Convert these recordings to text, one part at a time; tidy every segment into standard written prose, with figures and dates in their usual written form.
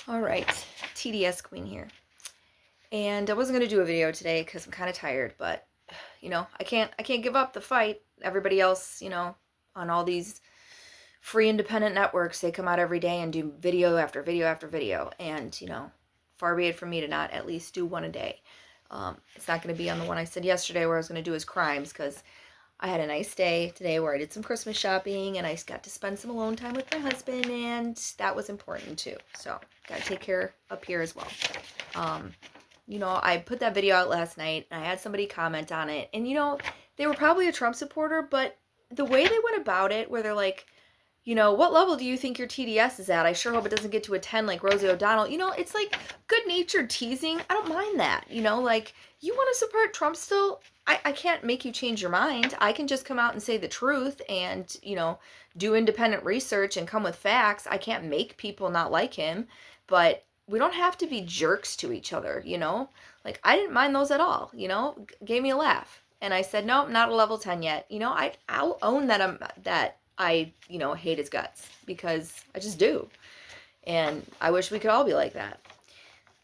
All right, TDS Queen here. And I wasn't going to do a video today because I'm kind of tired, but, I can't give up the fight. Everybody else, on all these free independent networks, they come out every day and do video after video after video. And, far be it from me to not at least do one a day. It's not going to be on the one I said yesterday where I was going to do his crimes, because I had a nice day today where I did some Christmas shopping and I got to spend some alone time with my husband, and that was important too. So, gotta take care up here as well. I put that video out last night and I had somebody comment on it, and they were probably a Trump supporter, but the way they went about it, where they're like, what level do you think your TDS is at? I sure hope it doesn't get to a 10 like Rosie O'Donnell. It's like good-natured teasing. I don't mind that. Like, you want to support Trump still? I can't make you change your mind. I can just come out and say the truth and, do independent research and come with facts. I can't make people not like him, but we don't have to be jerks to each other, Like, I didn't mind those at all, gave me a laugh. And I said, no, not a level 10 yet. I'll own that I hate his guts, because I just do. And I wish we could all be like that.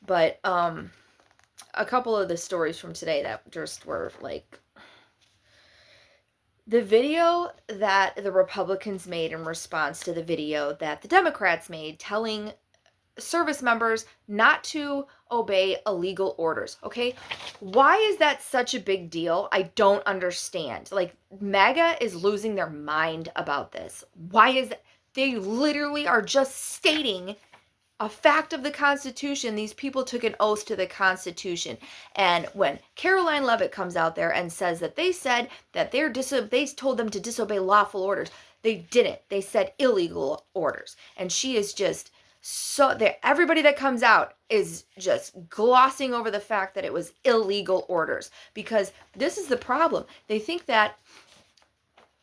But a couple of the stories from today that just were like, the video that the Republicans made in response to the video that the Democrats made telling service members not to obey illegal orders. Okay, why is that such a big deal? I don't understand. Like, MAGA is losing their mind about this. Why is that? They literally are just stating a fact of the Constitution. These people took an oath to the Constitution. And when Caroline Leavitt comes out there and says that they said that they told them to disobey lawful orders, they didn't. They said illegal orders. And she is just everybody that comes out is just glossing over the fact that it was illegal orders, because this is the problem. They think that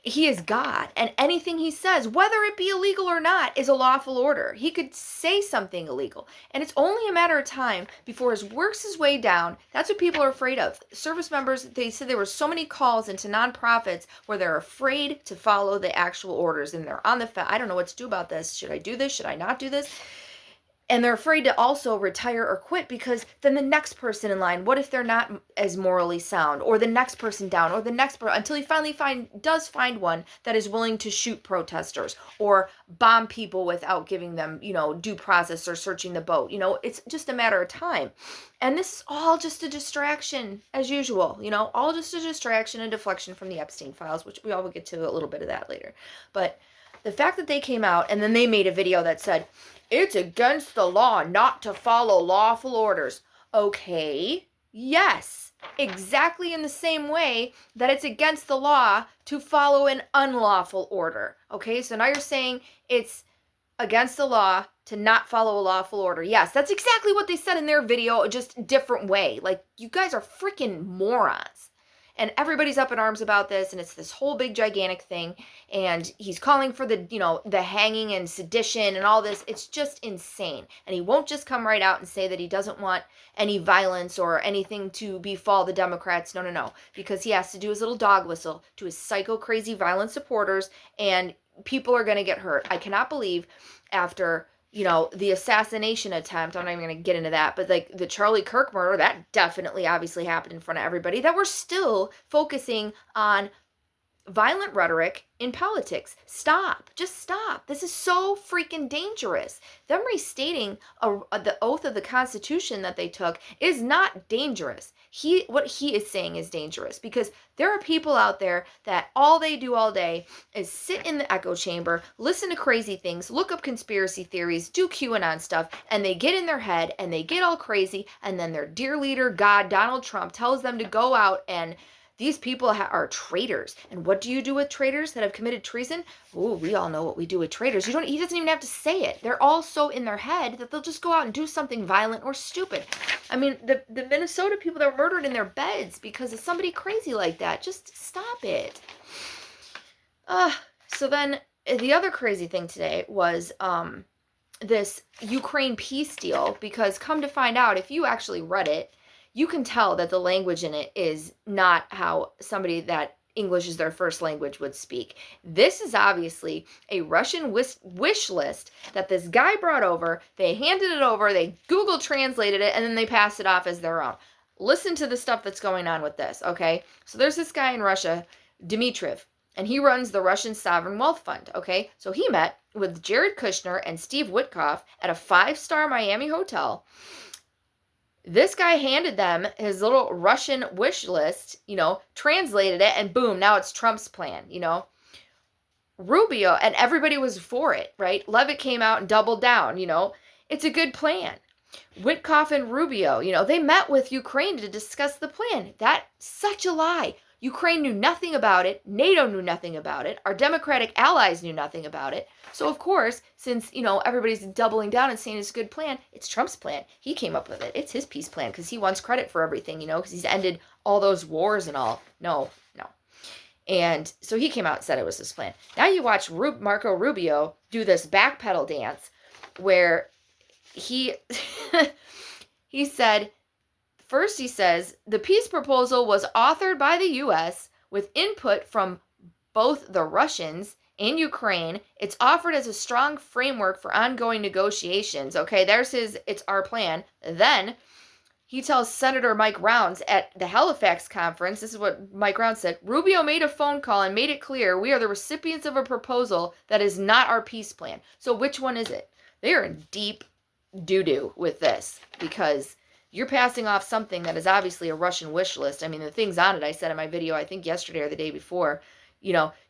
he is God, and anything he says, whether it be illegal or not, is a lawful order. He could say something illegal, and it's only a matter of time before he works his way down. That's what people are afraid of. Service members, they said there were so many calls into nonprofits where they're afraid to follow the actual orders, and they're on the I don't know what to do about this. Should I do this? Should I not do this? And they're afraid to also retire or quit, because then the next person in line, what if they're not as morally sound, or the next person down, or the next person, until he finally does find one that is willing to shoot protesters or bomb people without giving them, due process or searching the boat. It's just a matter of time. And this is all just a distraction, as usual, all just a distraction and deflection from the Epstein files, which we all will get to a little bit of that later. But the fact that they came out and then they made a video that said, it's against the law not to follow lawful orders. Okay, yes, exactly in the same way that it's against the law to follow an unlawful order. Okay, so now you're saying it's against the law to not follow a lawful order. Yes, that's exactly what they said in their video, just a different way. Like, you guys are freaking morons. And everybody's up in arms about this, and it's this whole big gigantic thing, and he's calling for the hanging and sedition and all this. It's just insane. And he won't just come right out and say that he doesn't want any violence or anything to befall the Democrats. No, because he has to do his little dog whistle to his psycho crazy violent supporters, and people are going to get hurt. I cannot believe, after the assassination attempt, I'm not even going to get into that, but like the Charlie Kirk murder, that definitely obviously happened in front of everybody, that we're still focusing on violent rhetoric in politics. Stop. Just stop. This is so freaking dangerous. Them restating the oath of the Constitution that they took is not dangerous. What he is saying is dangerous, because there are people out there that all they do all day is sit in the echo chamber, listen to crazy things, look up conspiracy theories, do QAnon stuff, and they get in their head and they get all crazy, and then their dear leader, God, Donald Trump, tells them to go out, and these people are traitors. And what do you do with traitors that have committed treason? Oh, we all know what we do with traitors. He doesn't even have to say it. They're all so in their head that they'll just go out and do something violent or stupid. I mean, the Minnesota people that were murdered in their beds because of somebody crazy like that. Just stop it. So then the other crazy thing today was this Ukraine peace deal, because come to find out, if you actually read it, you can tell that the language in it is not how somebody that English is their first language would speak. This is obviously a Russian wish list that this guy brought over. They handed it over, they Google translated it, and then they passed it off as their own. Listen to the stuff that's going on with this, okay? So there's this guy in Russia, Dmitriev, and he runs the Russian Sovereign Wealth Fund, okay? So he met with Jared Kushner and Steve Witkoff at a 5-star Miami hotel. This guy handed them his little Russian wish list, translated it, and boom, now it's Trump's plan, Rubio, and everybody was for it, right? Levitt came out and doubled down, it's a good plan. Witkoff and Rubio, they met with Ukraine to discuss the plan. That's such a lie. Ukraine knew nothing about it. NATO knew nothing about it. Our Democratic allies knew nothing about it. So, of course, since, everybody's doubling down and saying it's a good plan, it's Trump's plan. He came up with it. It's his peace plan because he wants credit for everything, because he's ended all those wars and all. No. And so he came out and said it was his plan. Now you watch Marco Rubio do this backpedal dance where he he said, first he says, the peace proposal was authored by the U.S. with input from both the Russians and Ukraine. It's offered as a strong framework for ongoing negotiations. Okay, there's it's our plan. Then he tells Senator Mike Rounds at the Halifax conference, this is what Mike Rounds said, Rubio made a phone call and made it clear we are the recipients of a proposal that is not our peace plan. So which one is it? They are in deep doo-doo with this because you're passing off something that is obviously a Russian wish list. I mean, the things on it, I said in my video, I think yesterday or the day before,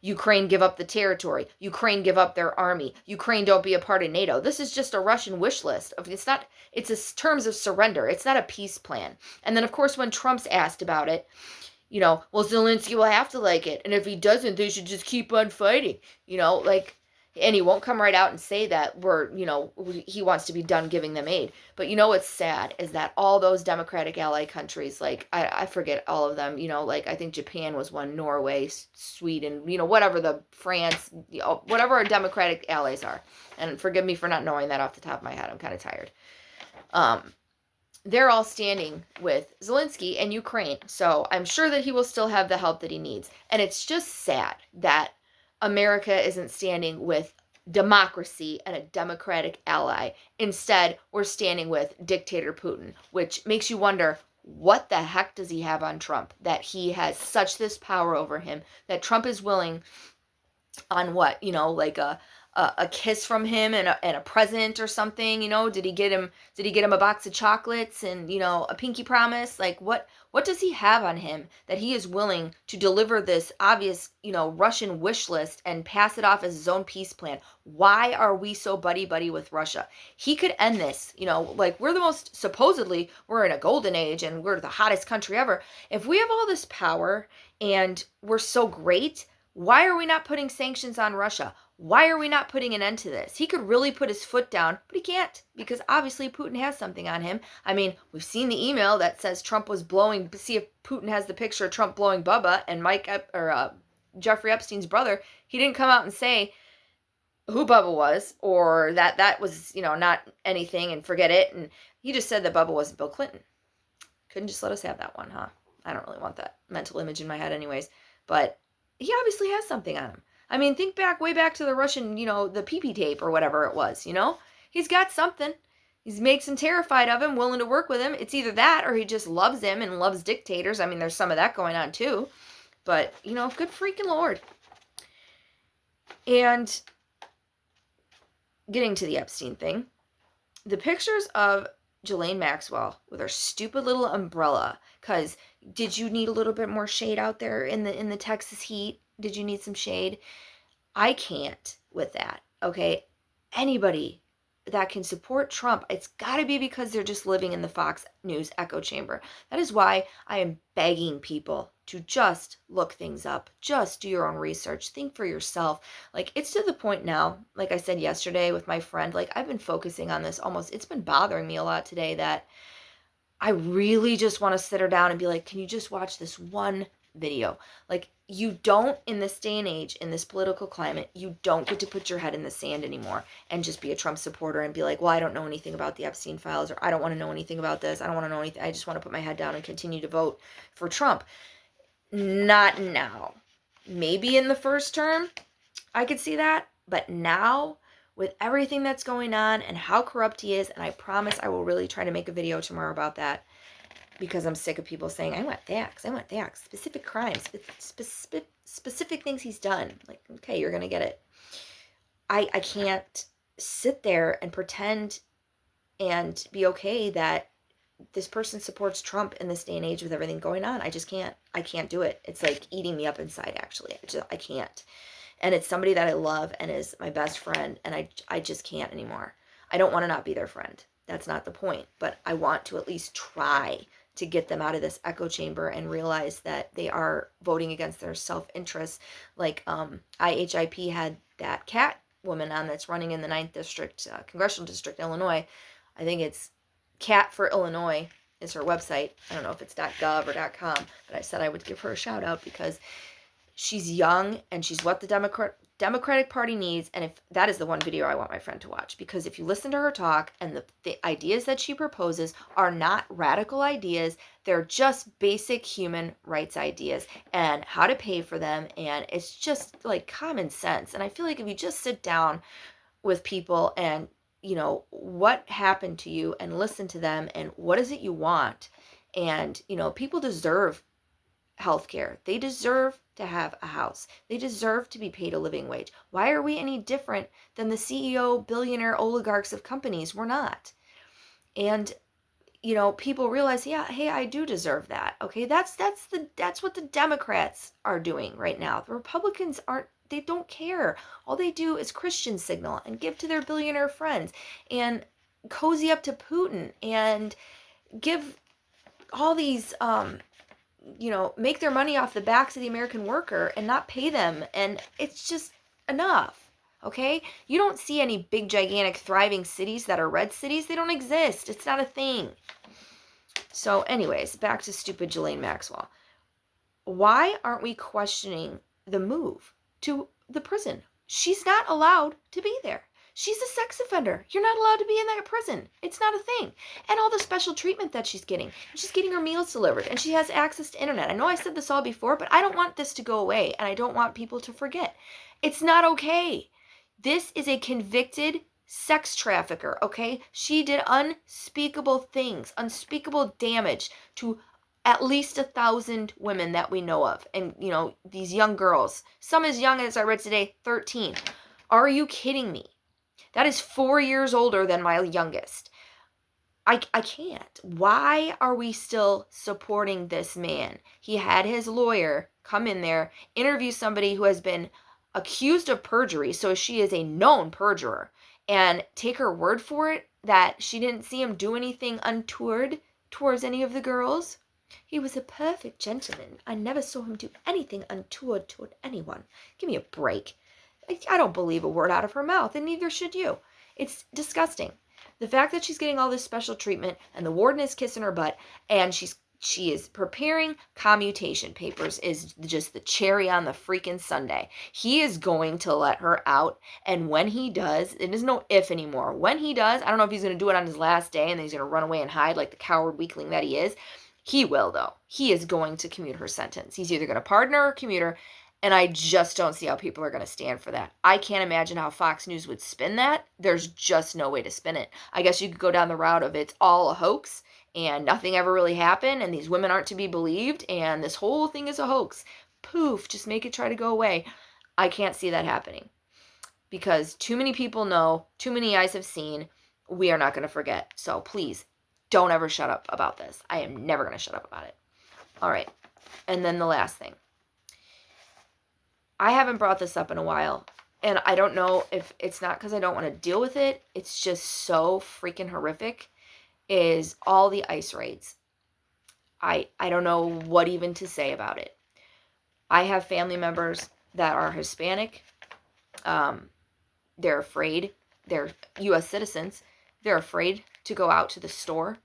Ukraine give up the territory. Ukraine give up their army. Ukraine don't be a part of NATO. This is just a Russian wish list. It's a terms of surrender. It's not a peace plan. And then, of course, when Trump's asked about it, well, Zelensky will have to like it. And if he doesn't, they should just keep on fighting. And he won't come right out and say that he wants to be done giving them aid. But what's sad is that all those Democratic ally countries, I forget all of them, I think Japan was one, Norway, Sweden, whatever the France, whatever our Democratic allies are. And forgive me for not knowing that off the top of my head. I'm kind of tired. They're all standing with Zelensky and Ukraine. So I'm sure that he will still have the help that he needs. And it's just sad that America isn't standing with democracy and a democratic ally. Instead, we're standing with dictator Putin, which makes you wonder, what the heck does he have on Trump that he has such this power over him that Trump is willing on what, a kiss from him and a present or something, did he get him a box of chocolates and, a pinky promise? What does he have on him that he is willing to deliver this obvious, Russian wish list and pass it off as his own peace plan? Why are we so buddy-buddy with Russia? He could end this, we're the most, supposedly, we're in a golden age and we're the hottest country ever. If we have all this power and we're so great, why are we not putting sanctions on Russia? Why are we not putting an end to this? He could really put his foot down, but he can't because obviously Putin has something on him. I mean, we've seen the email that says Trump was blowing, see if Putin has the picture of Trump blowing Bubba and Jeffrey Epstein's brother. He didn't come out and say who Bubba was or that was, not anything and forget it. And he just said that Bubba wasn't Bill Clinton. Couldn't just let us have that one, huh? I don't really want that mental image in my head anyways. But he obviously has something on him. I mean, think way back to the Russian, the PP tape or whatever it was, He's got something. He makes him terrified of him, willing to work with him. It's either that or he just loves him and loves dictators. I mean, there's some of that going on too. But, good freaking Lord. And getting to the Epstein thing, the pictures of Ghislaine Maxwell with her stupid little umbrella, because did you need a little bit more shade out there in the Texas heat? Did you need some shade? I can't with that, okay? Anybody that can support Trump, it's got to be because they're just living in the Fox News echo chamber. That is why I am begging people to just look things up. Just do your own research. Think for yourself. It's to the point now, like I said yesterday with my friend, I've been focusing on this it's been bothering me a lot today that I really just want to sit her down and be like, can you just watch this one video? You don't, in this day and age, in this political climate, you don't get to put your head in the sand anymore and just be a Trump supporter and be like, well, I don't know anything about the Epstein files, or I don't want to know anything about this. I don't want to know anything. I just want to put my head down and continue to vote for Trump. Not now. Maybe in the first term, I could see that. But now, with everything that's going on and how corrupt he is, and I promise I will really try to make a video tomorrow about that, because I'm sick of people saying, I want facts, specific crimes, specific things he's done. Like, okay, you're going to get it. I can't sit there and pretend and be okay that this person supports Trump in this day and age with everything going on. I just can't. I can't do it. It's like eating me up inside, actually. I can't. And it's somebody that I love and is my best friend, and I just can't anymore. I don't want to not be their friend. That's not the point. But I want to at least try to get them out of this echo chamber and realize that they are voting against their self-interest. Like IHIP had that cat woman on that's running in the 9th District, Congressional District, Illinois. I think it's Cat for Illinois is her website. I don't know if it's .gov or .com, but I said I would give her a shout out because she's young and she's what the Democratic Party needs. And if that is the one video I want my friend to watch, because if you listen to her talk and the ideas that she proposes are not radical ideas, they're just basic human rights ideas and how to pay for them. And it's just like common sense. And I feel like if you just sit down with people and what happened to you and listen to them and what is it you want, and people deserve healthcare. They deserve to have a house. They deserve to be paid a living wage. Why are we any different than the CEO, billionaire oligarchs of companies? We're not. And people realize, yeah, hey, I do deserve that. Okay, that's what the Democrats are doing right now. The Republicans aren't. They don't care. All they do is Christian signal and give to their billionaire friends and cozy up to Putin and give all these make their money off the backs of the American worker and not pay them. And it's just enough. Okay? You don't see any big, gigantic, thriving cities that are red cities. They don't exist. It's not a thing. So anyways, back to stupid Ghislaine Maxwell. Why aren't we questioning the move to the prison? She's not allowed to be there. She's a sex offender. You're not allowed to be in that prison. It's not a thing. And all the special treatment that she's getting. She's getting her meals delivered and she has access to internet. I know I said this all before, but I don't want this to go away and I don't want people to forget. It's not okay. This is a convicted sex trafficker, okay? She did unspeakable things, unspeakable damage to at least 1,000 women that we know of. And, these young girls, some as young as I read today, 13. Are you kidding me? That is 4 years older than my youngest. I can't. Why are we still supporting this man? He had his lawyer come in there, interview somebody who has been accused of perjury, so she is a known perjurer, and take her word for it that she didn't see him do anything untoward towards any of the girls. He was a perfect gentleman. I never saw him do anything untoward toward anyone. Give me a break. I don't believe a word out of her mouth, and neither should you. It's disgusting. The fact that she's getting all this special treatment, and the warden is kissing her butt, and she is preparing commutation papers is just the cherry on the freaking sundae. He is going to let her out, and when he does, it is no if anymore. When he does, I don't know if he's going to do it on his last day, and then he's going to run away and hide like the coward weakling that he is. He will, though. He is going to commute her sentence. He's either going to pardon her or commute her, and I just don't see how people are going to stand for that. I can't imagine how Fox News would spin that. There's just no way to spin it. I guess you could go down the route of it's all a hoax, and nothing ever really happened, and these women aren't to be believed, and this whole thing is a hoax. Poof, just make it try to go away. I can't see that happening. Because too many people know, too many eyes have seen, we are not going to forget. So please, don't ever shut up about this. I am never going to shut up about it. All right. And then the last thing. I haven't brought this up in a while, and I don't know if it's not because I don't want to deal with it. It's just so freaking horrific, is all the ICE raids. I don't know what even to say about it. I have family members that are Hispanic. They're afraid. They're U.S. citizens. They're afraid to go out to the store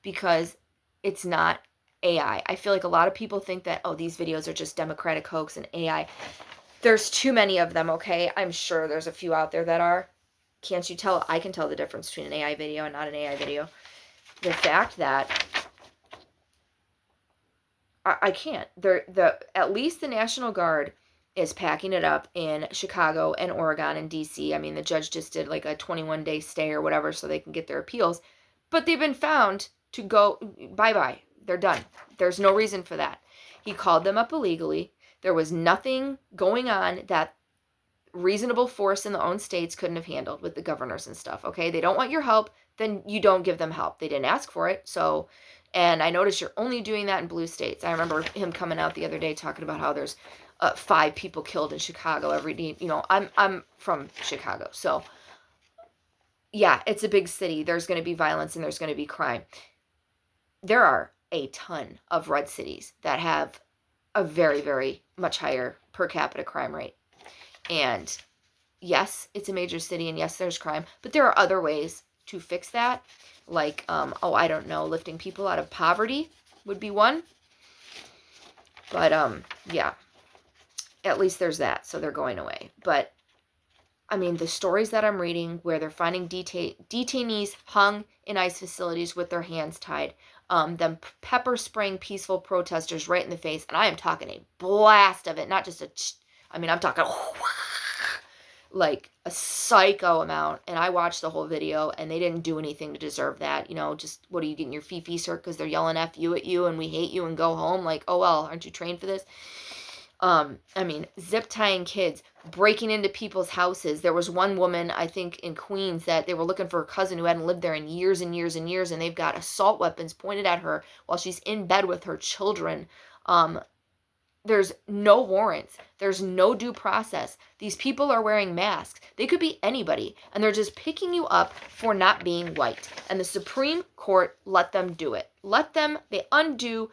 because it's not AI. I feel like a lot of people think that, oh, these videos are just Democratic hoax and AI. There's too many of them, okay? I'm sure there's a few out there that are. Can't you tell? I can tell the difference between an AI video and not an AI video. The fact that I can't. At least the National Guard is packing it up in Chicago and Oregon and DC. I mean, the judge just did like a 21-day stay or whatever so they can get their appeals. But they've been found to go bye-bye. They're done. There's no reason for that. He called them up illegally. There was nothing going on that reasonable force in the own states couldn't have handled with the governors and stuff. Okay, they don't want your help, then you don't give them help. They didn't ask for it. So, and I noticed you're only doing that in blue states. I remember him coming out the other day talking about how there's 5 people killed in Chicago every day. You know, I'm from Chicago, so yeah, it's a big city. There's going to be violence and there's going to be crime. There are a ton of red cities that have a very, very much higher per capita crime rate. And yes, it's a major city, and yes, there's crime, but there are other ways to fix that. Like, I don't know, lifting people out of poverty would be one. But, yeah, at least there's that, so they're going away. But, I mean, the stories that I'm reading where they're finding detainees hung in ICE facilities with their hands tied, them pepper spraying peaceful protesters right in the face, and I am talking a blast of it, not just I'm talking like a psycho amount. And I watched the whole video, and they didn't do anything to deserve that. You know, just, what are you getting your fee sir because they're yelling F you at you and we hate you and go home? Like, oh well, aren't you trained for this? I mean, zip tying kids, breaking into people's houses. There was one woman, I think in Queens, that they were looking for her cousin who hadn't lived there in years and years and years, and they've got assault weapons pointed at her while she's in bed with her children. There's no warrants. There's no due process. These people are wearing masks. They could be anybody, and they're just picking you up for not being white. And the Supreme Court let them do it. They undo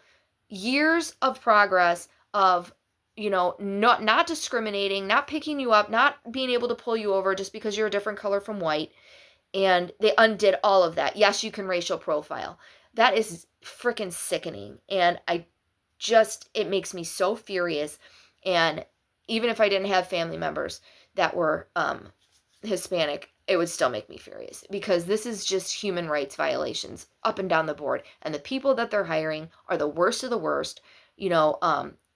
years of progress of, you know, not discriminating, not picking you up, not being able to pull you over just because you're a different color from white. And they undid all of that. Yes, you can racial profile. That is freaking sickening. And it makes me so furious. And even if I didn't have family members that were Hispanic, it would still make me furious, because this is just human rights violations up and down the board. And the people that they're hiring are the worst of the worst. You know,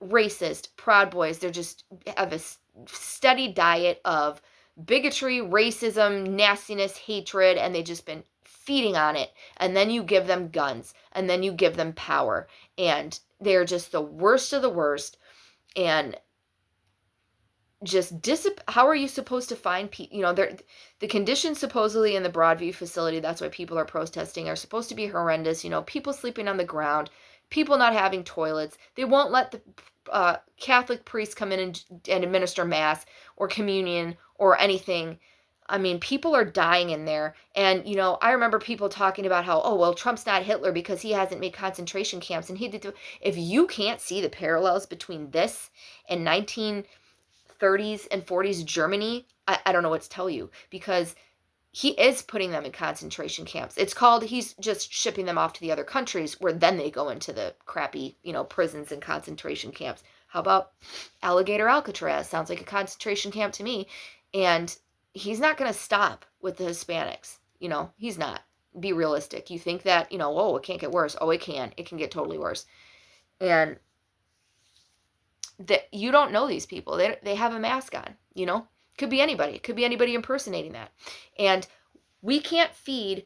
racist, Proud Boys. They're just have a steady diet of bigotry, racism, nastiness, hatred, and they've just been feeding on it. And then you give them guns, and then you give them power, and they're just the worst of the worst. And just how are you supposed to find people? You know, the conditions supposedly in the Broadview facility, that's why people are protesting, are supposed to be horrendous. You know, people sleeping on the ground, people not having toilets. They won't let the Catholic priests come in and administer mass or communion or anything. I mean, people are dying in there. And, you know, I remember people talking about how, oh, well, Trump's not Hitler because he hasn't made concentration camps. And if you can't see the parallels between this and 1930s and 40s Germany, I don't know what to tell you, because he is putting them in concentration camps. He's just shipping them off to the other countries where then they go into the crappy, you know, prisons and concentration camps. How about Alligator Alcatraz? Sounds like a concentration camp to me. And he's not going to stop with the Hispanics. You know, he's not. Be realistic. You think that, you know, oh, it can't get worse. Oh, it can. It can get totally worse. And that you don't know these people. They have a mask on, you know. Could be anybody. Could be anybody impersonating that. And we can't feed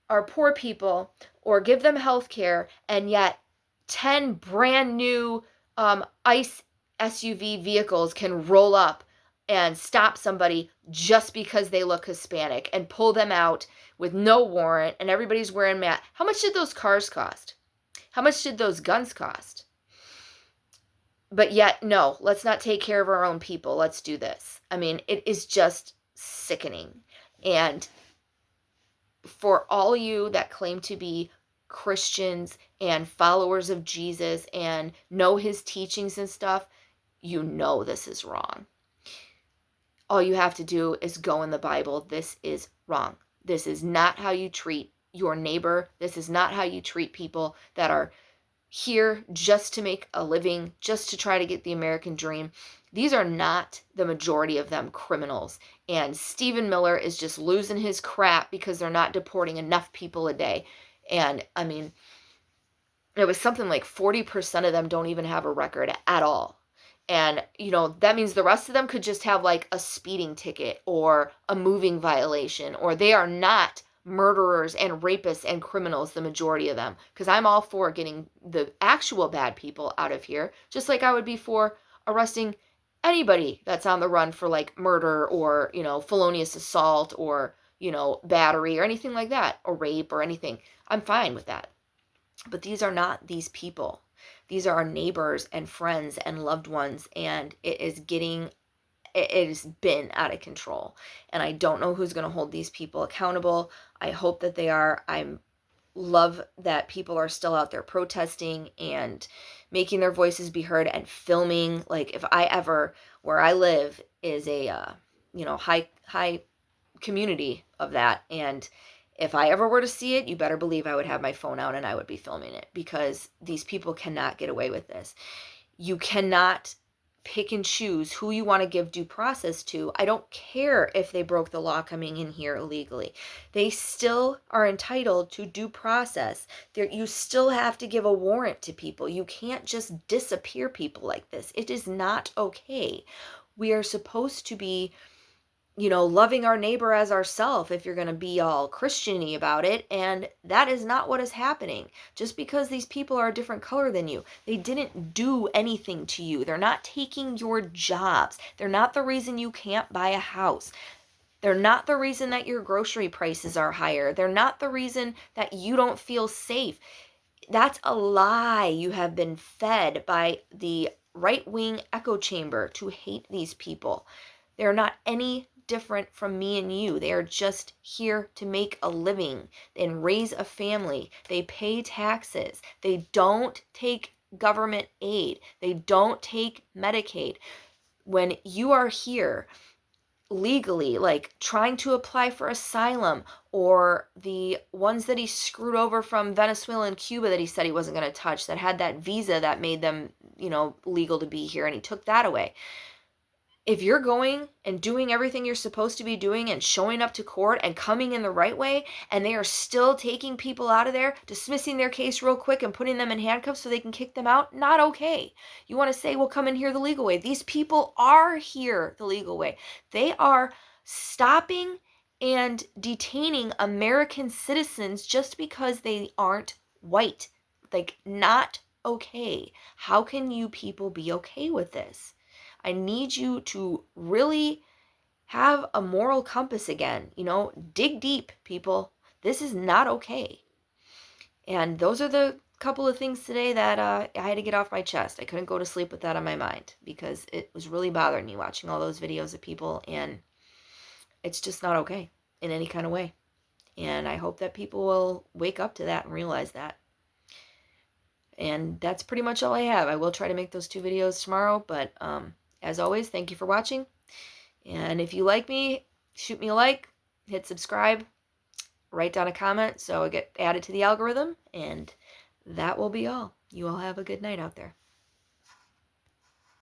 our poor people or give them health care, and yet 10 brand new ICE SUV vehicles can roll up and stop somebody just because they look Hispanic and pull them out with no warrant, and everybody's wearing masks. How much did those cars cost? How much did those guns cost? But yet, no, let's not take care of our own people. Let's do this. I mean, it is just sickening. And for all you that claim to be Christians and followers of Jesus and know his teachings and stuff, you know this is wrong. All you have to do is go in the Bible. This is wrong. This is not how you treat your neighbor. This is not how you treat people that are here just to make a living, just to try to get the American dream. These are not, the majority of them, criminals. And Stephen Miller is just losing his crap because they're not deporting enough people a day. And, I mean, it was something like 40% of them don't even have a record at all. And, that means the rest of them could just have like a speeding ticket or a moving violation, or they are not murderers and rapists and criminals, the majority of them. Because I'm all for getting the actual bad people out of here, just like I would be for arresting anybody that's on the run for like murder or, felonious assault or, battery or anything like that, or rape or anything. I'm fine with that. But these are not these people. These are our neighbors and friends and loved ones, and it has been out of control. And I don't know who's going to hold these people accountable. I hope that they are. I love that people are still out there protesting and making their voices be heard and filming. Like, if I ever, where I live is a high community of that, and if I ever were to see it, you better believe I would have my phone out and I would be filming it, because these people cannot get away with this. You cannot pick and choose who you want to give due process to. I don't care if they broke the law coming in here illegally. They still are entitled to due process. You still have to give a warrant to people. You can't just disappear people like this. It is not okay. We are supposed to be loving our neighbor as ourself, if you're going to be all Christian-y about it. And that is not what is happening. Just because these people are a different color than you, they didn't do anything to you. They're not taking your jobs. They're not the reason you can't buy a house. They're not the reason that your grocery prices are higher. They're not the reason that you don't feel safe. That's a lie you have been fed by the right-wing echo chamber to hate these people. They're not any different from me and you. They are just here to make a living and raise a family. They pay taxes. They don't take government aid. They don't take Medicaid. When you are here legally, like trying to apply for asylum, or the ones that he screwed over from Venezuela and Cuba that he said he wasn't going to touch, that had that visa that made them, legal to be here, and he took that away. If you're going and doing everything you're supposed to be doing and showing up to court and coming in the right way, and they are still taking people out of there, dismissing their case real quick and putting them in handcuffs so they can kick them out, not okay. You want to say, well, come in here the legal way. These people are here the legal way. They are stopping and detaining American citizens just because they aren't white. Like, not okay. How can you people be okay with this? I need you to really have a moral compass again. Dig deep, people. This is not okay. And those are the couple of things today that I had to get off my chest. I couldn't go to sleep with that on my mind, because it was really bothering me watching all those videos of people, and it's just not okay in any kind of way. And I hope that people will wake up to that and realize that. And that's pretty much all I have. I will try to make those 2 videos tomorrow, but as always, thank you for watching. And if you like me, shoot me a like, hit subscribe, write down a comment so I get added to the algorithm, and that will be all. You all have a good night out there.